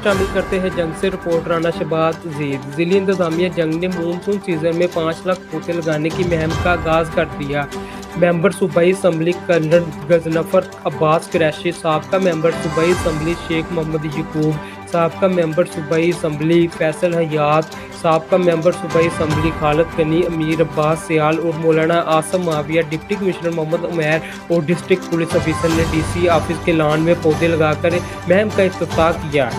शामिल करते हैं जंग से रिपोर्टर राना शहबाज ज़ीद। ज़िली इंतज़ामिया जंग ने मानसून सीज़न में 5 लाख पौधे लगाने की मुहिम का आगाज़ कर दिया। मेंबर सूबाई असम्बली कर्नल गजनफर अब्बास कुरैशी, साबका मेंबर सूबाई असम्बली शेख मोहम्मद यकूब, साबका मेंबर सूबाई असम्बली फैसल हयात, साबका मेंबर सूबाई असम्बली खालिद गनी, अमीर अब्बास सियाल और मौलाना आसम माविया, डिप्टी कमिश्नर मोहम्मद उमैर और डिस्ट्रिक्ट पुलिस ऑफिसर ने DC ऑफिस के लॉन में पौधे लगाकर मुहिम का इफ्तिताह किया।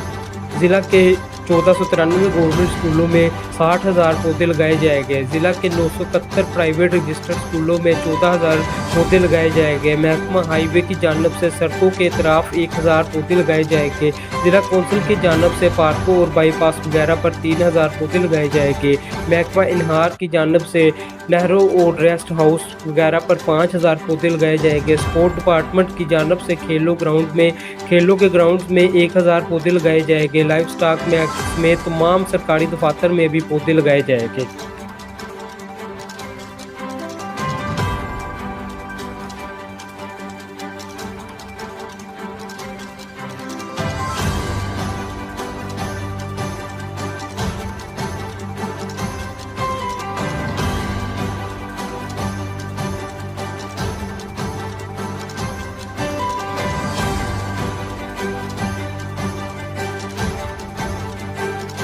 ज़िला के 1493 गवर्नमेंट स्कूलों में 60,000 पौधे लगाए जाएंगे। ज़िला के 971 प्राइवेट रजिस्टर्ड स्कूलों में 14,000 पौधे लगाए जाएंगे। महकमा हाईवे की जानब से सड़कों के तरफ 1,000 पौधे लगाए जाएंगे। ज़िला कौंसिल की जानब से पार्कों और बाईपास वगैरह पर 3,000 पौधे लगाए जाएंगे। महकमा इनहार की जानब से नहरों और रेस्ट हाउस वगैरह पर 5,000 पौधे लगाए जाएंगे। स्पोर्ट डिपार्टमेंट की जानब से खेलों के ग्राउंड में 1,000 पौधे लगाए जाएंगे। लाइव स्टॉक में समेत तमाम सरकारी दफातर में भी पौधे लगाए जाएंगे।